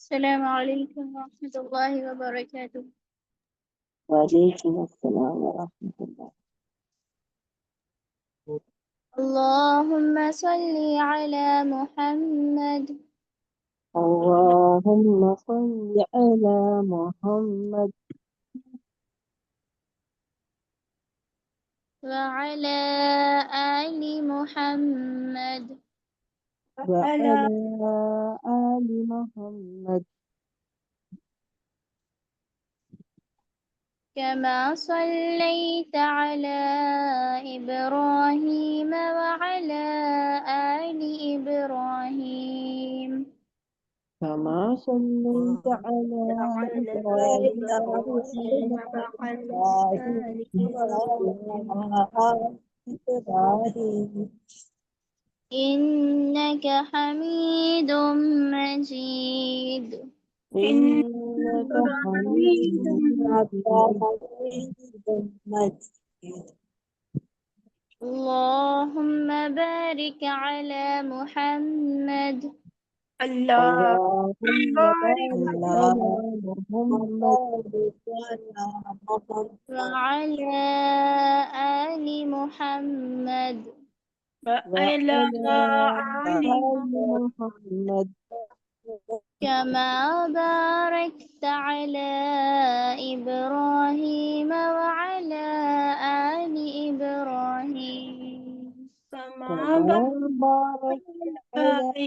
السلام عليكم ورحمة الله وبركاته. وعليكم السلام ورحمة الله. اللهم صل على محمد اللهم صل على محمد وعلى آل محمد وعلى آل محمد كما صليت على إبراهيم وعلى آل إبراهيم كما صليت على إبراهيم وعلى آل إبراهيم إنك حميد مجيد. إنك حميد مجيد. اللهم بارك على محمد اللهم بارك على محمد وعلى آل محمد وعلى آل محمد كما باركت على إبراهيم وعلى آل إبراهيم كما باركت على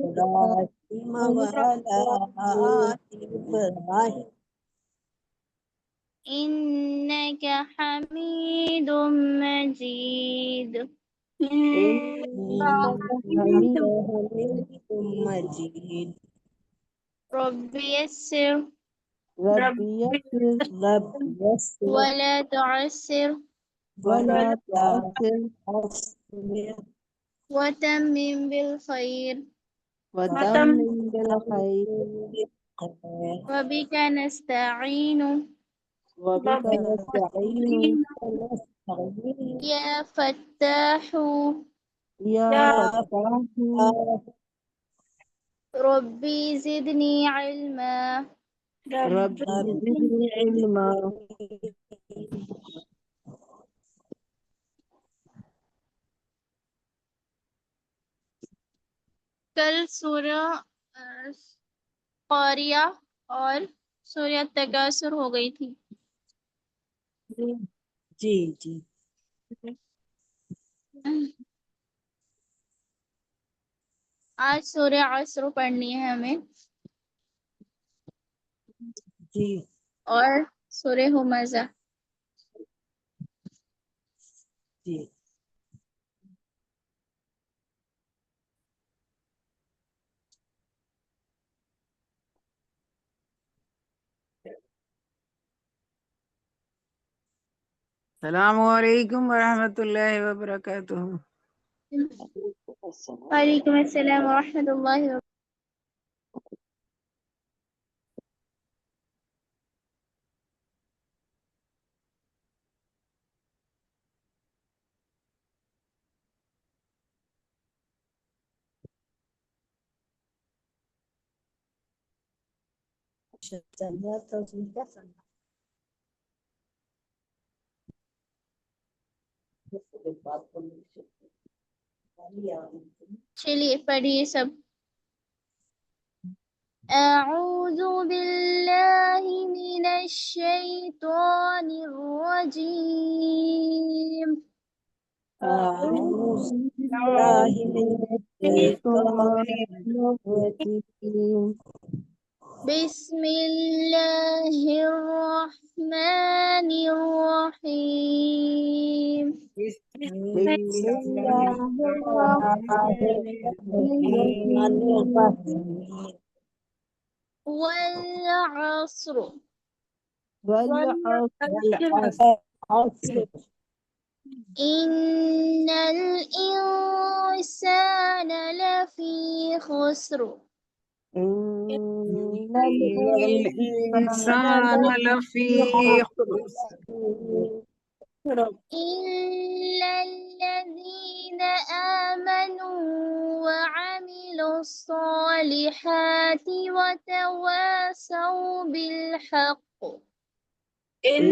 إبراهيم وعلى آل إبراهيم إنك حميد مجيد. إنك حميد مجيد. رب يسر رب يسر ولا تعسر ولا تعسر وتمم بالخير وتمم بالخير وبك نستعين وبك نستعين يا فتاح يا فتاح ربي زدني علما. رب زدني علما. کل سورہ قاریہ اور سورہ تکاثر ہو گئی تھی. جی جی آج سورہ عصر پڑھنی ہے ہمیں جی اور سورہ ہمزہ. جی السلام علیکم ورحمۃ اللہ وبرکاتہ. وعلیکم السلام ورحمۃ اللہ وبرکاتہ. چلیے پڑھیے سب. اعوذ باللہ من الشیطان الرجیم. أعوذ بالله من الشيطان الرجيم. بسم اللہ الرحمن الرحیم. بسم الله الرحمن الرحيم. والعصر والعصر إن الإنسان لفي خسر إن الإنسان لفي خسر إلا الذين آمنوا وعملوا وعملوا الصالحات وتواصوا بالحق إن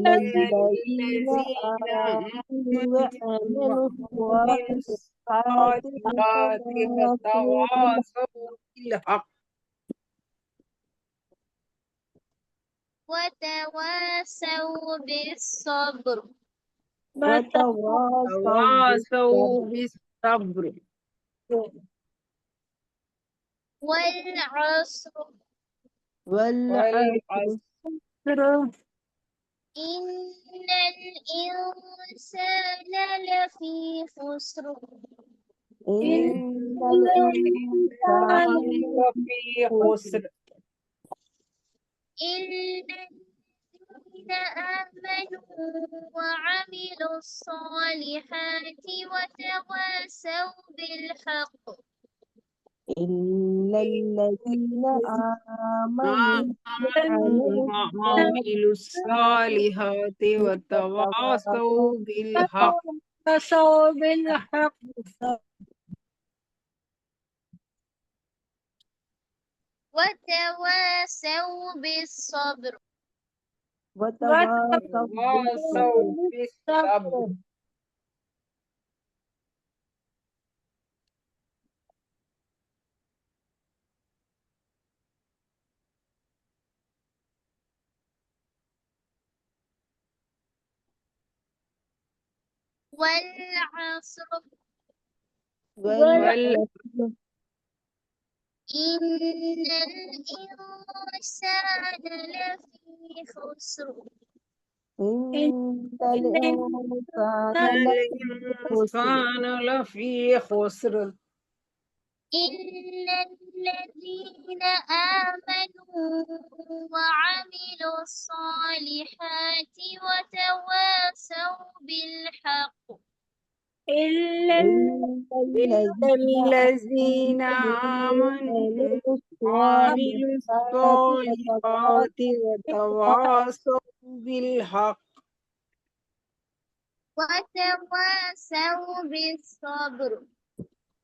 الذين الذين آمنوا وعملوا وعملوا الصالحات الصالحات وتواصوا بالحق وتواصوا بالصبر تواصوا بالصبر والعصر والعصر إن الإنسان لفي خسر إن الإنسان لفي خسر إلا الذين آمنوا وعملوا الصالحات وتواصوا بالحق إلا الذين آمنوا وعملوا الصالحات وتواصوا بالحق وتواصوا بالصبر وتواصوا بالصبر والعصر والعصر إن الإنسان لفي خسر إن الإنسان الإنسان لفي خسر إلا الذين آمنوا وعملوا الصالحات وتواصوا بالحق الذين آمنوا وعملوا الصالحات وتواصوا بالحق وتواصوا بالصبر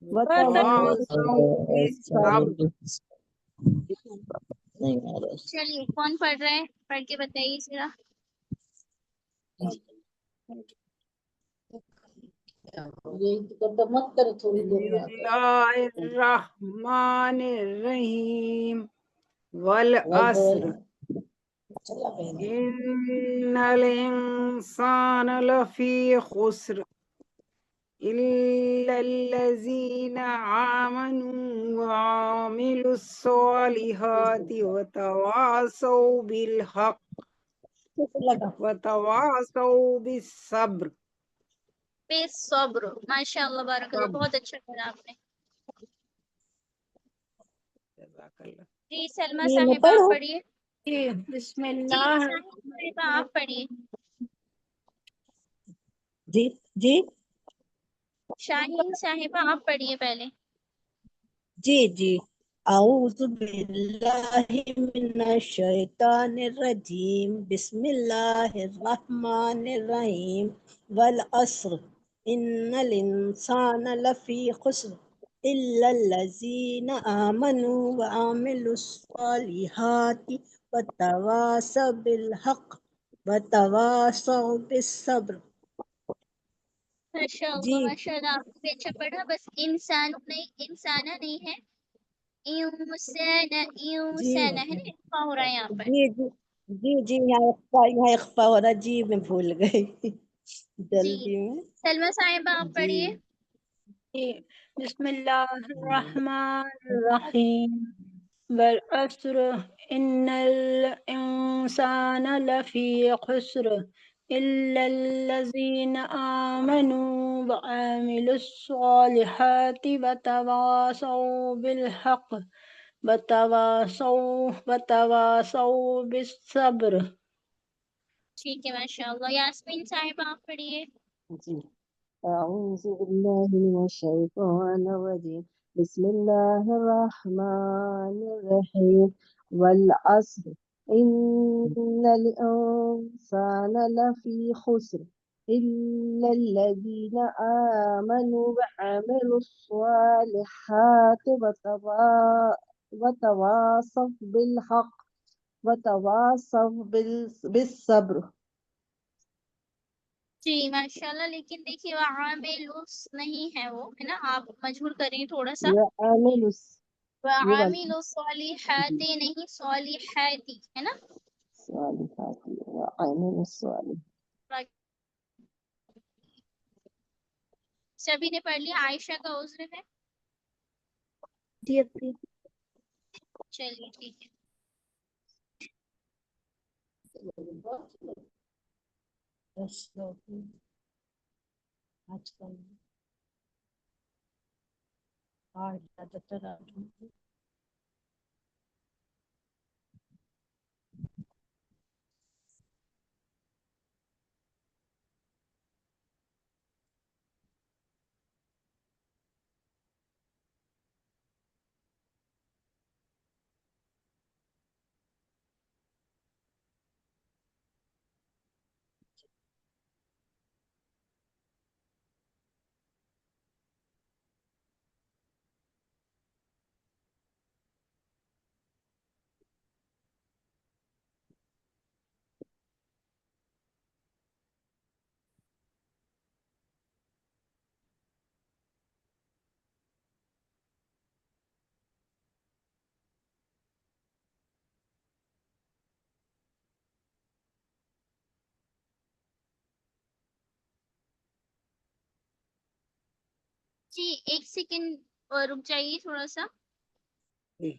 وتواصوا بالصبر چلیے کون پڑھ رہا ہے پڑھ کے بتائیے ذرا بسم الله الرحمن الرحيم والعصر إن الإنسان لفي خسر إلا الذين آمنوا وعملوا الصالحات وتواصوا بالحق وتواصوا بالصبر بالصبر ماشاء اللہ بارک اللہ بہت اچھا کرا آپ نے جزاک اللہ جی سلمہ صاحبہ آپ پڑھیے بسم جی اللہ صاحبہ آپ پڑھیے جی شاہین صاحبہ آپ پڑھیے پہلے جی اعوذ باللہ من الشیطان الرجیم بسم اللہ الرحمن الرحیم والعصر ان الانسان لفی خسر الا الذین آمنوا وعملوا الصالحات وتواصوا بالحق وتواصوا بالصبر ماشاء جی اللہ آپ بھی اچھا پڑھا بس انسان نہیں انسانہ نہیں ہے انسانہ ہے نا اخفا ہو رہا ہے یہاں پر جی یہاں اخفا ہو رہا جی میں بھول گئی جی جلدی میں سلمہ صاحبہ آپ جی پڑھیے بسم اللہ الرحمن الرحیم والعصر ان الانسان لفی خسر الا الذین آمنوا وعملوا الصالحات وتواصوا بالحق وتواصوا بالصبر ٹھیک ہے ماشاء اللہ یاسمین صاحبہ آپ پڑھیے جی اعوذ باللہ من الشیطان الرجیم بسم اللہ الرحمن الرحیم والعصر ان الانسان لفی خسر إلا الذين آمنوا وعملوا الصالحات وتواصوا بالحق وتواصوا بالصبر. جی ماشاءاللہ، لیکن دیکھیے وعاملوس نہیں ہے وہ، ہے نا، آپ مجبور کریں تھوڑا سا. وعملوا یہ والا وعاملوا الصالحات نہیں صالحاتی، ہے نا. الصالحات وعملوا الصالحات. سبھی نے پڑھ لیا. عائشہ کا عذر ہے. جی اپی. چلیے ٹھیک ہے. آج کل آج زیادہ تر جی ایک سیکنڈ رک جائیے تھوڑا سا. جی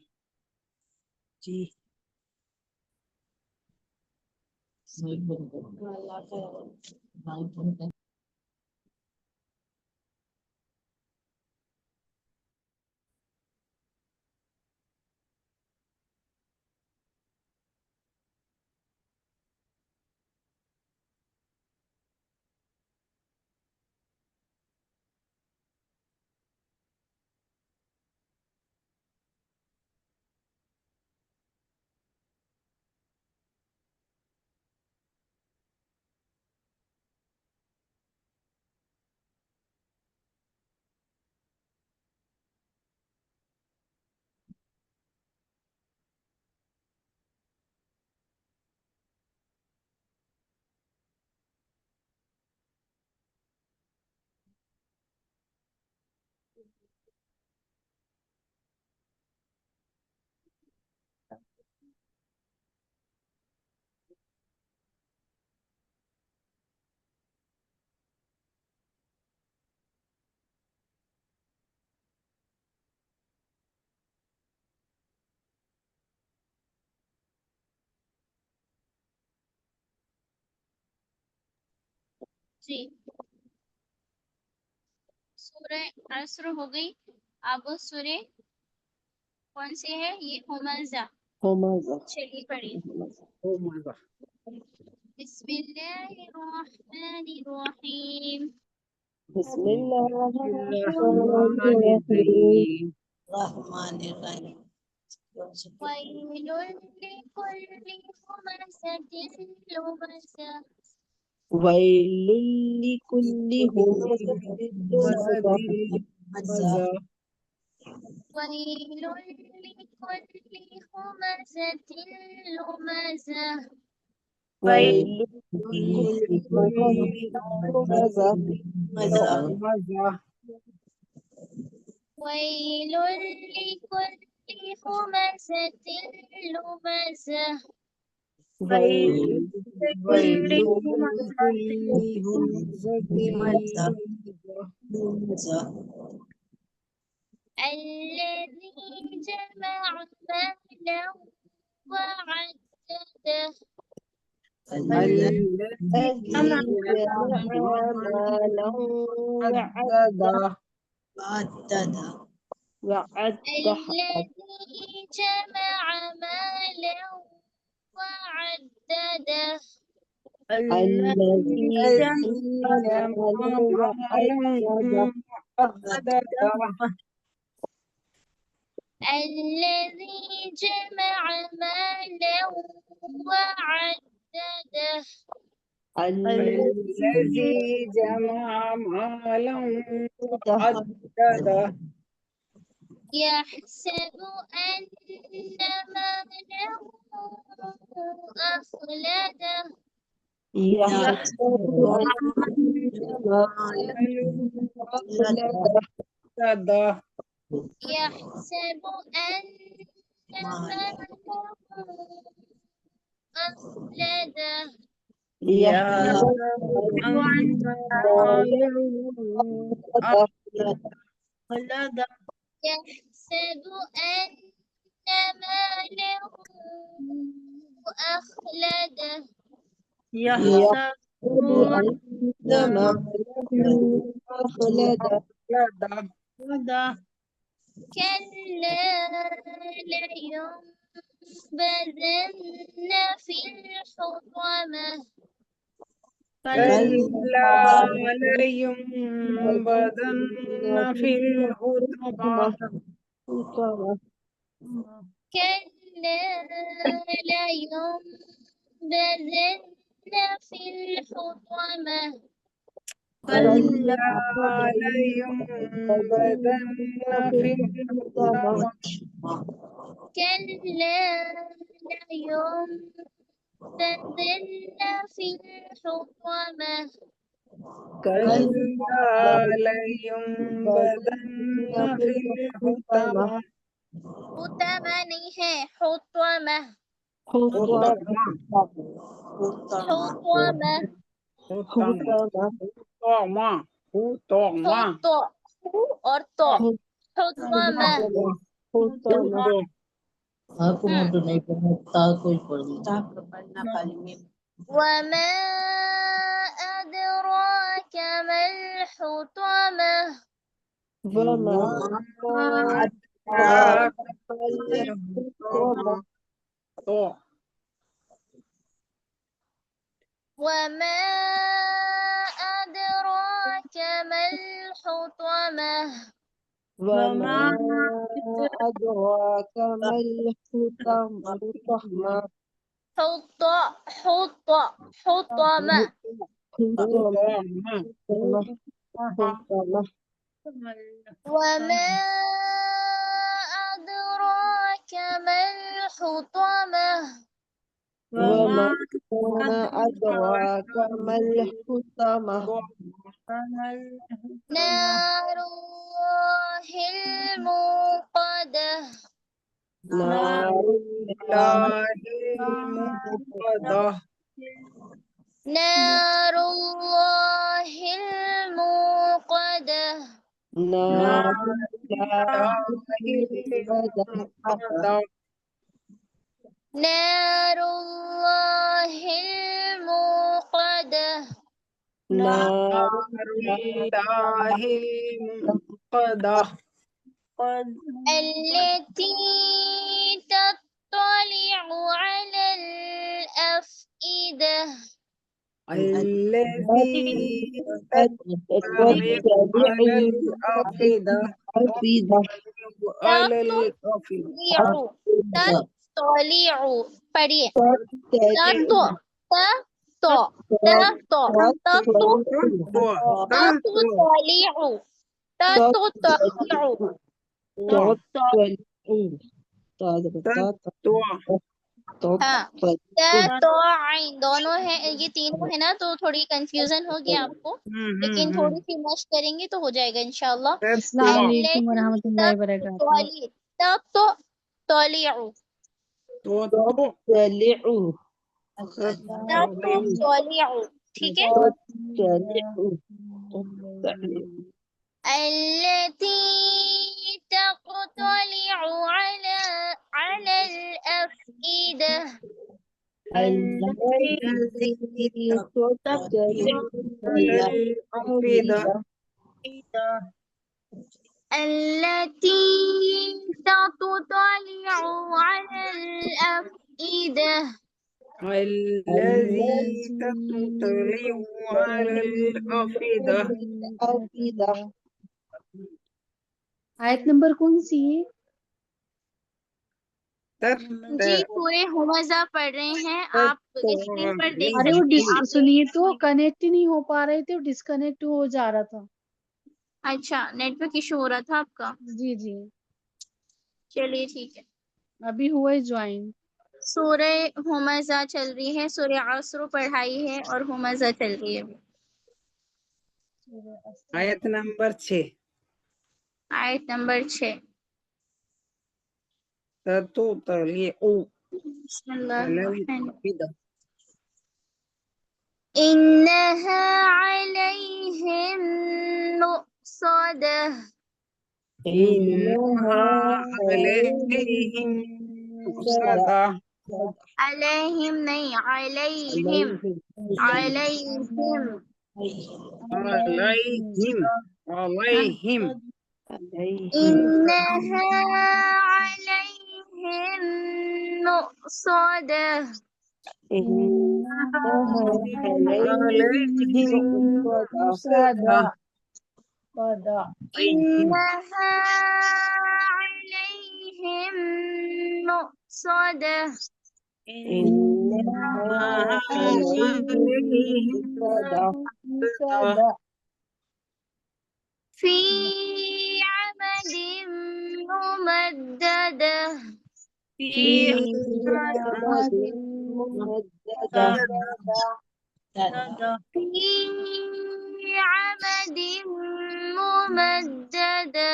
جی سورہ عصر ہو گئی. اب سورہ کون سی ہے؟ یہ ہمزہ. همزة چلیے پڑھیے. Oh my God. بسم اللہ الرحمن الرحیم. بسم الله الرحمن الرحمن الرحيم. الرحيم. ويل لكل همزة لمزة. ويل لكل همزة مسد لمزة. المزة. ويل لكل همزة لمزة. ويل ويل لكل لكل همزة همزة. ويل لكل همزة لمزة. ويل ويل لكل لكل همزة لمزة. الذي جمع مالا وعدده. الذي الذي جمع مالا عدده. وعده. الذي جمع مالا وعدده. الذي الذي جمع جمع مالا مالا وعدده. وعدده. الذي جمع مالا وعدده. الذي جمع مالا وعدده يحسب أن ماله أخلده يحسب أخلده يحسب أن ماله أخلده يحسب أن ماله خلد يحسب أن ماله أخلده يحسب أخلده كلا لينبذن في الحطمة كلا لينبذن في الحطمة كلا لينبذن في الحطمة كلا لينبذن في الحطمة كلا لينبذن في الحطمة كلا لينبذن في الحطمة حطمة نہیں ہے حطمة حطمة حطمة حطمة حطمة حط اور تو حطمة آپ کو موٹو نہیں پڑھنا تا کوئی پڑھ دیتا پڑھنا خالی میں وما أدراك ما الحطمة وما أدراك ما الحطمة وما أدراك ما الحطمة حط حطمة وما أدراك ما الحطمة وما أدراك ما الحطمة نار الله الموقدة نار نار الله الموقدة نار نار الله الموقدة نار التي تطلع على الأفئدة الذي على الأفئدة تطلع پڑھیے دونوں ہیں یہ تینوں ہے نا تو تھوڑی کنفیوژن ہوگی آپ کو لیکن تھوڑی سی مشق کریں گے تو ہو جائے گا انشاءاللہ السلام علیکم ورحمۃ اللہ وبرکاتہ ٹھیک ہے التي تطلع على الأفئدة التي تطلع على الأفئدة الذي تطلع على الأفئدة آیت نمبر کون سی ہے جی سورہ ہمزہ پڑھ رہے ہیں آپ اسکرین پر دیکھ ارے وہ سکتے ہیں آپ سنیے تو کنیکٹ ہی نہیں ہو پا رہے تھے، ڈسکنیکٹ ہو جا رہا تھا. اچھا نیٹ ورک ایشو ہو رہا تھا آپ کا. جی جی چلیے ٹھیک ہے. ابھی ہوا ہی جوائن. سورہ ہمزہ چل رہی ہے، سورہ عصر پڑھائی ہے اور ہمزہ چل رہی ہے. آیت نمبر 6. آیت نمبر 6. تطلع بسم اللہ على الرحمن الأفئدة. إنها عليهم مؤصدة. إنها عليهم مؤصدة. عليهم نہیں عليهم عليهم عليهم إنها عليهم مؤصدة. إنها عليهم مؤصدة. في عمد ممددة. في عمد ممددة.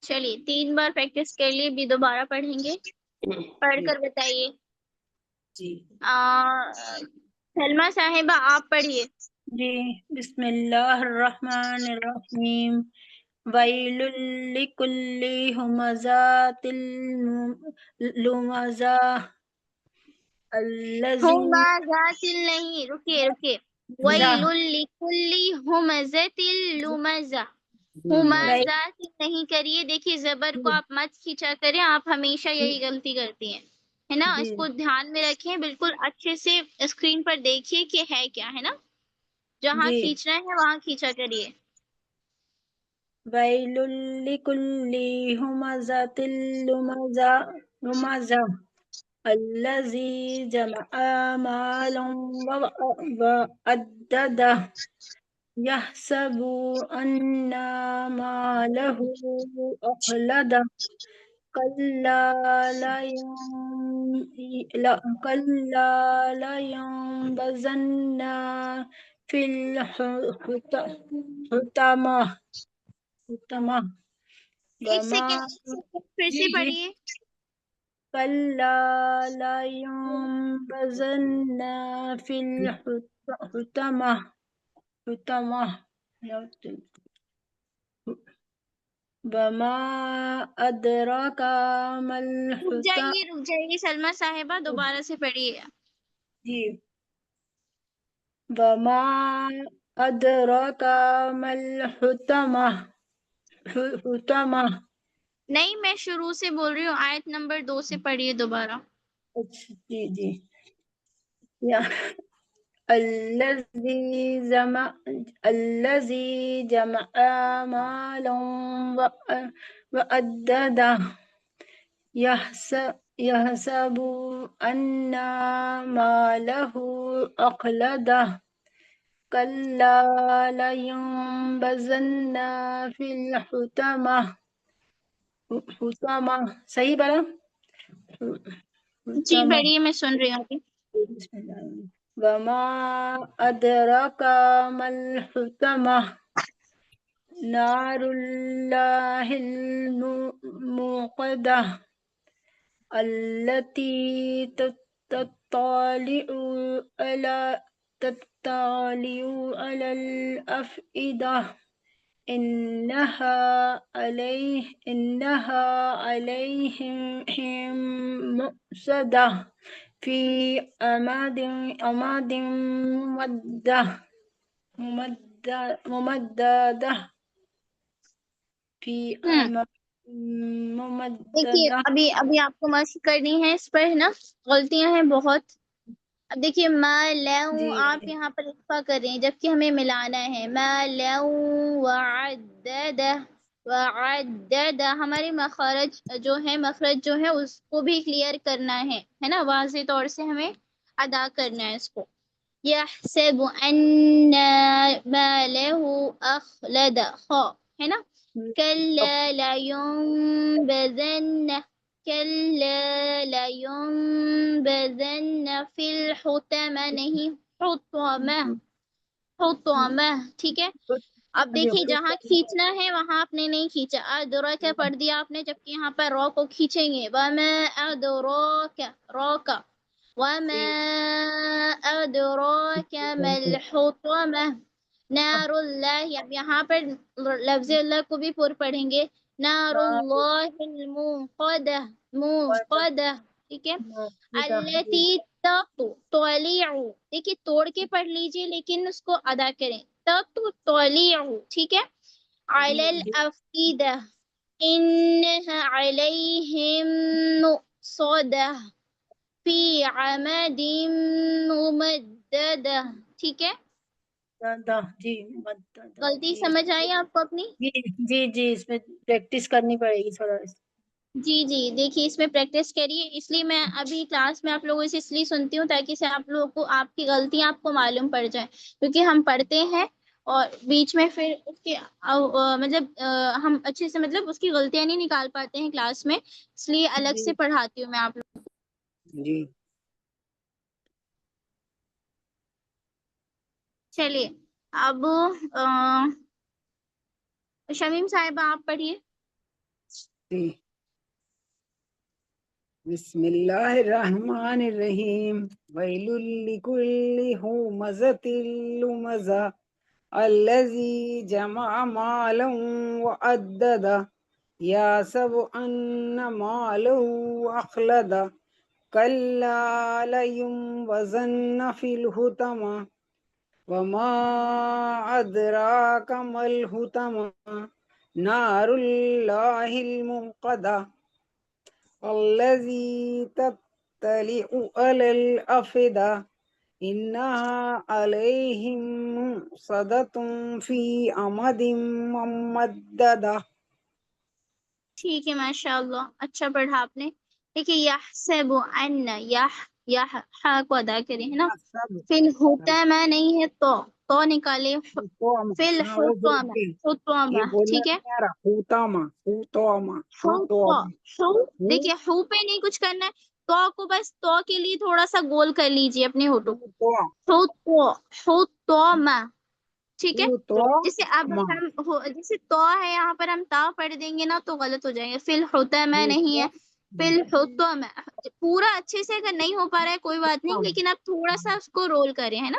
چلیے 3 بار پریکٹس کر لیے، بھی دوبارہ پڑھیں گے. پڑھ کر بتائیے. سلمہ صاحبہ آپ پڑھیے. جی بسم اللہ الرحمن الرحیم. ویل لکل ہمزات لمزہ الذی ہمزات نہیں، رکیے ویل لکل ہمزۃ لمزہ. ہمزات نہیں کریے. دیکھیے زبر کو آپ مت کھینچا کریں، آپ ہمیشہ یہی غلطی کرتی ہیں ہے نا. اس کو دھیان میں رکھیں، بالکل اچھے سے اسکرین پر دیکھیے کہ ہے کیا، ہے نا. جہاں کھینچنا ہے وہاں کھینچا کریے. ویل لکل ہمزۃ لمزہ الذی جمع مالا وعددہ یحسب ان مالہ اخلدہ کلا لینبذن فی الحطمہ. ایک سیکنڈ پھر سے پڑھیے. کلا لینبذن فی الحطمہ. وما ادراک ما الحطمہ. رک جائیے سلمہ صاحبہ، دوبارہ سے پڑھیے. جی وما ادراک ما الحطمہ. نہیں میں شروع سے بول رہی ہوں، آیت نمبر 2 سے پڑھیے دوبارہ. اچھا جی الذی جمع مالا وعددہ یحسب ان مالہ اخلدہ کلا لینبذن فی الحطمہ. صحیح بنا. جی پڑھیے، میں سن رہی ہوں ابھی. وما ادراک ما الحطمہ نار اللہ الموقدہ التی تطلع علی الافئدہ انہا علیہم مؤصدہ فی عمد ممددہ. فی عمد دیکھیے ممددہ. ابھی آپ کو مشق کرنی ہے اس پر، ہے نا. غلطیاں ہیں بہت. اب دیکھیے مَلَو جی آپ یہاں پر اخفا کر رہے ہیں جبکہ ہمیں ملانا ہے مَلَو وعددہ وعددہ ہمارے مخرج جو ہے اس کو بھی کلیئر کرنا ہے نا، واضح طور سے ہمیں ادا کرنا ہے اس کو. یحسب ان مالہ اخلد ہے نا. کلا لینبذن کلا لینبذن فی الحطمہ نہیں حطمہ حطمہ ٹھیک ہے. اب دیکھیے جہاں کھینچنا ہے وہاں آپ نے نہیں کھینچا، ادرک پڑھ دیا آپ نے، جبکہ یہاں پر رو کو کھینچیں گے وما ادراک رو کا وما ادراک ما الحطمہ نار اللہ. اب یہاں پر لفظ اللہ کو بھی پر پڑھیں گے نار اللہ الموقدہ موقدہ ٹھیک ہے. التی تطلع دیکھیے توڑ کے پڑھ لیجئے لیکن اس کو ادا کریں تطلع ٹھیک ہے. علی الافئدہ انہا علیہم مؤصدہ فی عمد ممددہ ٹھیک ہے. جی غلطی سمجھ آئی آپ کو اپنی؟ جی اس میں پریکٹس کرنی پڑے گی تھوڑا. جی دیکھیے اس میں پریکٹس کریے، اس لیے میں ابھی کلاس میں آپ لوگوں سے اس لیے سنتی ہوں تاکہ سے آپ لوگوں کو آپ کی غلطیاں آپ کو معلوم پڑ جائیں، کیونکہ ہم پڑھتے ہیں اور بیچ میں پھر اس کے مطلب ہم اچھے سے مطلب اس کی غلطیاں نہیں نکال پاتے ہیں کلاس میں، اس لیے الگ سے پڑھاتی ہوں میں آپ لوگ. جی چلیے اب شمیم صاحبہ آپ پڑھیے. جی بسم اللہ الرحمن الرحیم ویل لکل ہمزۃ لمزہ الذی جمع مالا وعددہ یحسب ان مالہ اخلدہ کلا لینبذن فی الحطمہ وما ادراک ما الحطمہ نار اللہ الموقدہ الذی تطلع علی الافئدہ انہا علیہم مؤصدۃ فی عمد ممددہ. ٹھیک ہے ماشاء اللہ اچھا پڑھا آپ نے. دیکھیے یحسب ان ہا کو ادا کریں ہے نا. فی الحطمہ نہیں ہے تو نکالے فی الحطمہ یہ حطمہ بولنا ٹھیک ہے. نہیں آ رہا حطامہ حطامہ حو دیکھیے حو پہ نہیں کچھ کرنا ہے، تو کو بس تو کے لیے تھوڑا سا گول کر لیجیے اپنے ہوٹو حطمہ ٹھیک ہے. جیسے اب ہم جیسے تو ہے یہاں پر ہم تا پڑھ دیں گے نا تو غلط ہو جائیں گے. فی الحطمہ نہیں ہے فی الحطمہ پورا اچھے سے اگر نہیں ہو پا رہا ہے کوئی بات نہیں، لیکن آپ تھوڑا سا اس کو رول کریں ہے نا.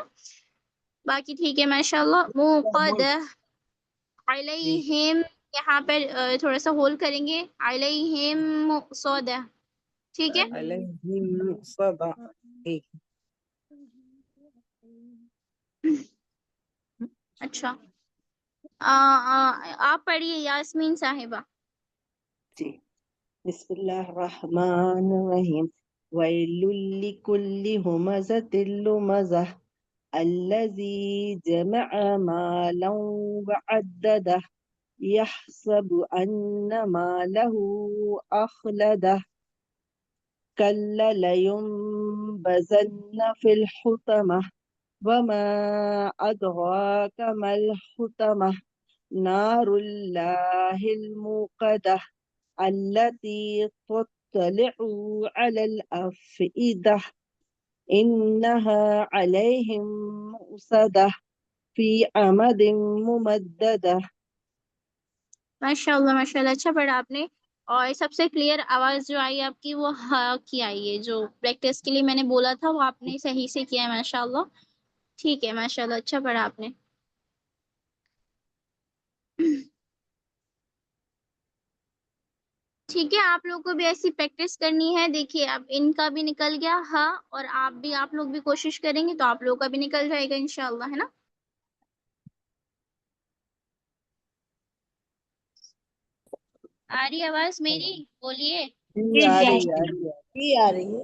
باقی ٹھیک ہے ماشاء اللہ. موقدہ علیہم یہاں پر تھوڑا سا ہول کریں گے علیہم مؤصدہ ٹھیک ہے. علیہم مؤصدہ ٹھیک. اچھا آپ پڑھیے یاسمین صاحبہ. جی بسم اللہ الرحمن الرحیم ویل لکل ہمزۃ لمزہ الذی جمع مالا وعددہ یحسب ان مالہ اخلدہ کلا لینبذن فی الحطمہ وما ادراک ما الحطمہ نار اللہ الموقدہ التي تطلع على الأفئدة إنها عليهم مؤصدة في عمد ممددة. ماشاء اللہ اچھا پڑھا آپ نے. اور سب سے کلیئر آواز جو آئی آپ کی وہ ہا کی آئی ہے، جو پریکٹس کے لیے میں نے بولا تھا وہ آپ نے صحیح سے کیا ہے ماشاء اللہ. ٹھیک ہے ماشاء اللہ اچھا پڑھا آپ نے. ٹھیک ہے آپ لوگ کو بھی ایسی پریکٹس کرنی ہے. دیکھیے اب ان کا بھی نکل گیا ہاں، اور آپ لوگ بھی کوشش کریں گے تو آپ لوگوں کا بھی نکل جائے گا انشاءاللہ ہے نا. آ رہی آواز میری؟ بولیے. آ رہی ہے.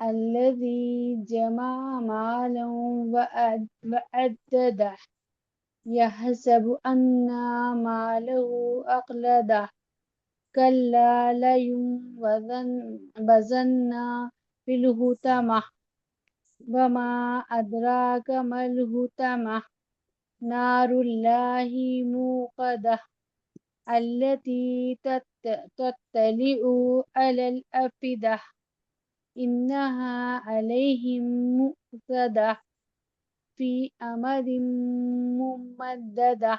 الذي جمع مالا وعدده يحسب أن ماله أخلده كلا لينبذن في الحطمة وما أدراك ما الحطمة نار الله الموقدة التي تطلع على الأفئدة إنها عليهم مؤصدة في أمد ممددة.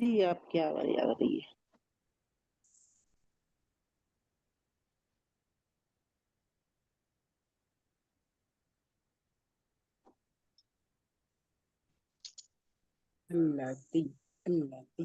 جی آپ کی آواز آ رہی ہے. التي التي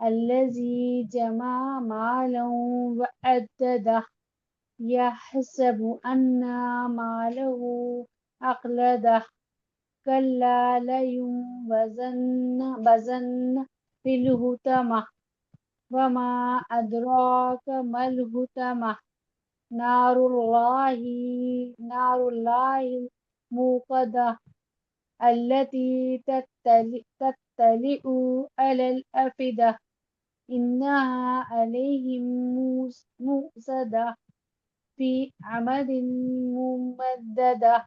الذي جمع مالا وعدده يحسب أن ماله أخلده كلا لينبذن في الحطمة وما أدراك ما الحطمة نار الله الموقدة التي تطلع على الأفئدة إنها عليهم مؤصدة في عمد ممددة.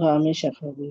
غام شفوی.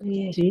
جی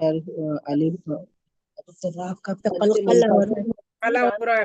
پر الف راف کا قلقلہ ہو رہا ہے. على وراء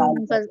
دال کا.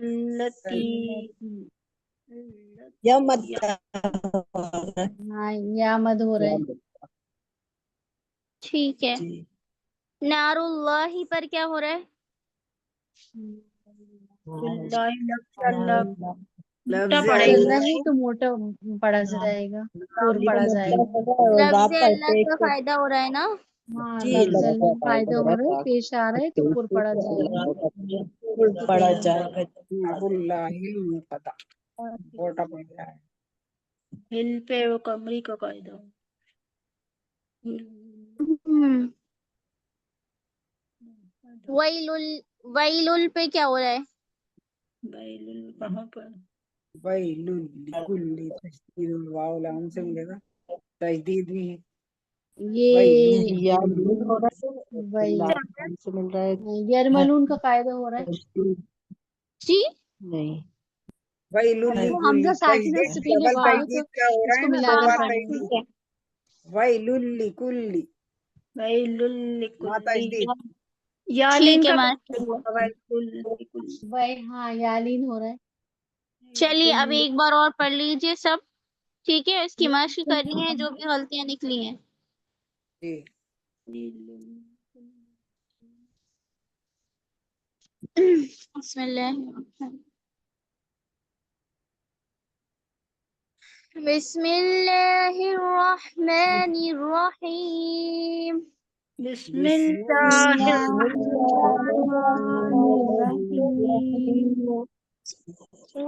التي یا مت ہاں یا مد ہو رہا ہے. ٹھیک ہے. جی نار اللہ پر کیا ہو رہا ہے؟ باللہ لفظ اللہ لفظ موٹا پڑے چل گا. رہا ہے تو موٹا پڑا جائے گا، پور پڑا جائے گا. لفظ اللہ کا فائدہ ہو رہا ہے نا. ہاں جی لفظ اللہ فائدہ ہو رہا ہے، پیش آ رہا ہے تو پور پڑا جائے گا. پڑا جائے گا. اللہ المقدع چھوٹا پڑ رہا ہے. ہل پہ وہ کمری کا قاعدہ. ویل پہ کیا ہو رہا ہے؟ بیل کہاں پر؟ ویل لکل تشدید الواو لام سے ملے گا، تشدید بھی ہے. یہ یا وہی سے مل رہا ہے. یرملون کا قاعدہ ہو رہا ہے. جی نہیں ویل وہ لکل حمزہ ساکن تشدید سے پہلے ڈبل واو تو تشدید کا ہو اس رہا کو ہے نا، ملا دو کے بار پڑھنا ہے. تشدید. ویل لکل بیل ماں لکل تشدید. یالین ٹھیک ہے کا ماں. بیل لکل. وہی ہاں یالین ہو رہا ہے. چلیے اب ایک بار اور پڑھ لیجیے سب. ٹھیک ہے، اس کی مشق کرنی ہے جو بھی غلطیاں نکلی ہیں. جی بسم اللہ بسم اللہ الرحمن الرحیم. بسم اللہ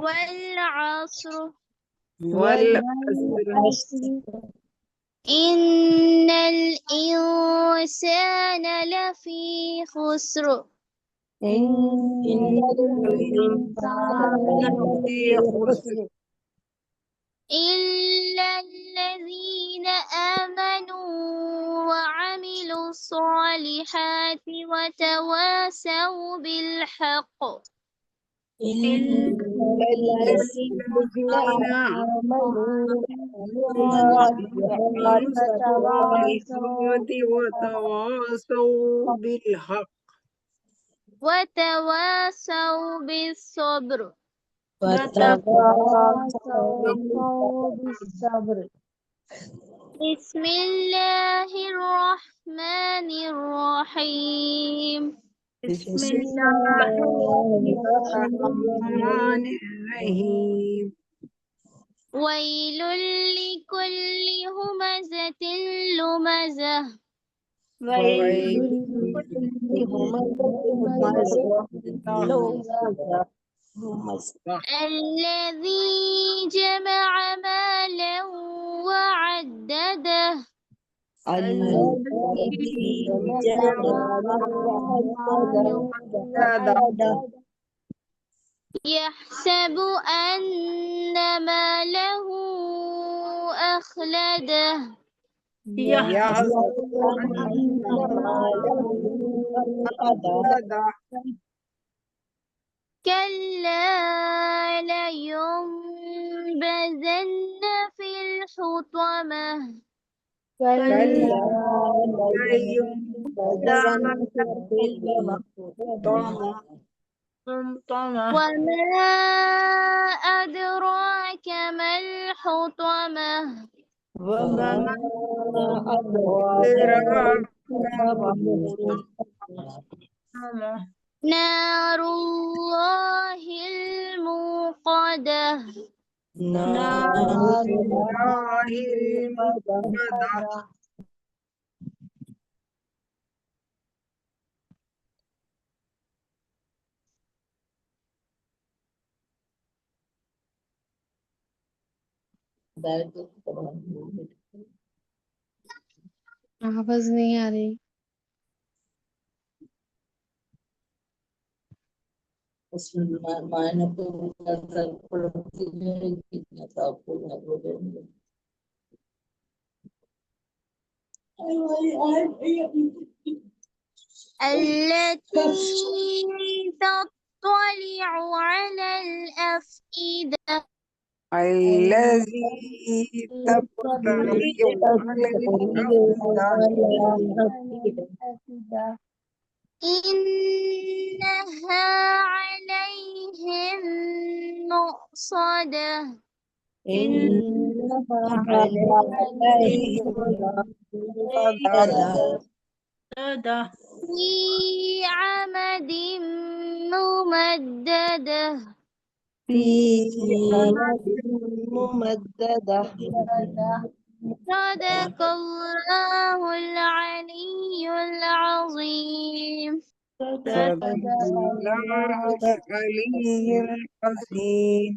والعصر والعصر إن الإنسان لفي خسر إلا الذين آمنوا وعملوا الصالحات وتواصوا بالحق وتواصوا بالحق وتواصوا بالصبر. بالصبر. بسم الله الرحمن الرحيم. بسم اللہ الرحمن الرحیم. ويل لكل همزة لمزة الذي جمع مالا وعدده يحسب أن ماله أخلده كلا لينبذن في الحطمة وما أدراك ما الحطمة نار الله الموقدة آواز نہیں آ رہی. اس میں معنی کو کتنا تھا آپ کو التي تطلع على الأفئدة الذي تطلع على الأفئدة إنها عليهم مرصدا إنها صدى في عمد ممددة في ممددة صدق الله العلي العظيم صدق اللہ العلی العظیم.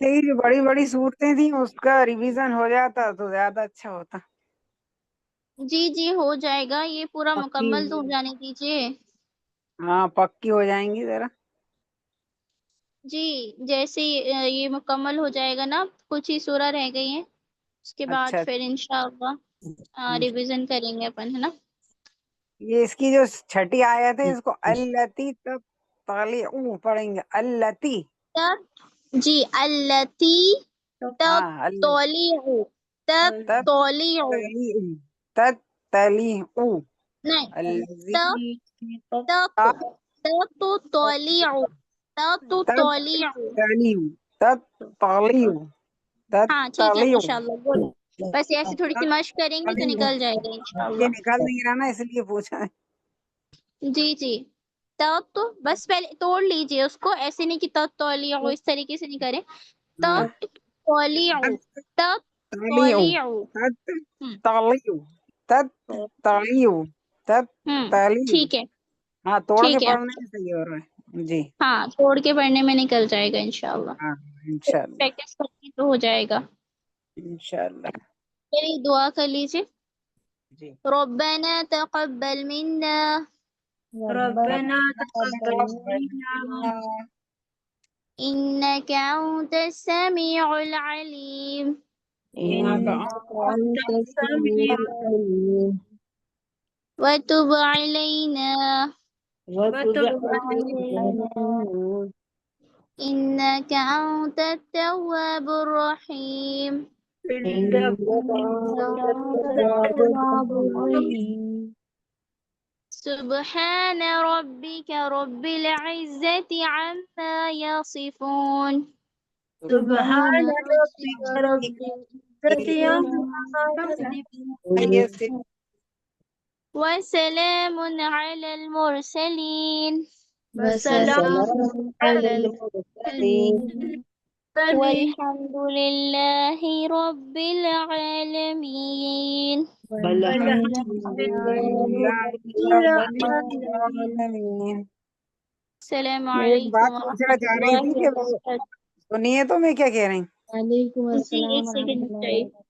یہ جو بڑی بڑی صورتیں تھیں اس کا ریویژن ہو جاتا تو زیادہ اچھا ہوتا. جی ہو جائے گا یہ پورا پکی مکمل تو ہو جانے دیجیے. ہاں پکی ہو جائیں گی ذرا. جی جیسے یہ مکمل ہو جائے گا نا کچھ ہی سورہ رہ گئی ہیں اس کے بعد اچھا پھر انشاءاللہ ریویژن کریں گے اپن ہے نا. یہ اس کی جو چھٹی آیت ہے اس کو التی تب طالعو پڑھیں گے. التی تب جی التی تب ہاں تولیعو تب تب تولیعو تب تلیعو نہیں الذی تب تب تو تولیعو تب تو تولیعو. تلیعو تب طالیعو تب ہاں ٹھیک ہے طالیعو. ماشاءاللہ گڈ. بس ایسے تھوڑی سی مشق کریں گے تو نکل جائے گا یہ انشاءاللہ. نکل نہیں رہا نا اس لیے پوچھا ہے. جی تب تو بس پہلے توڑ لیجئے اس کو ایسے نہیں کہ تب تولیعو اس طریقے سے نہیں کریں. تب تولیعو تب تولیعو. تب طالیعو تب طالیعو تب طالیعو. ٹھیک ہے ہاں توڑ کے ٹھیک ہے پڑھنے میں صحیح ہو رہا ہے. جی ہاں توڑ کے پڑھنے میں نکل جائے گا انشاءاللہ. ہاں انشاءاللہ پریکٹس کرنی تو ہو جائے گا. انشاءاللہ. میری دعا کر لیجیے. جی ربنا تقبل منا ربنا تقبل منا إنك أنت السميع العليم إنك أنت السميع العليم وتب علينا وتب علينا علينا إنك أنت التواب الرحيم إنك أنت التواب الرحيم سبحان ربك رب العزة عما يصفون سبحان ربك رب العزة عما يصفون وسلام على المرسلين وسلام على المرسلين المرسلين والحمد لله رب العالمين. والحمد والحمد لله لله رب رب العالمين. السلام میں ایک عليكم بات پوچھنا ورحمة چاہ رہی الله تھی کہ وہ وبركاته. سنیے تو میں کیا کہہ رہی. وعلیکم جی السلام ایک ورحمۃ سیکنڈ اللہ چاہیے. وبرکاتہ.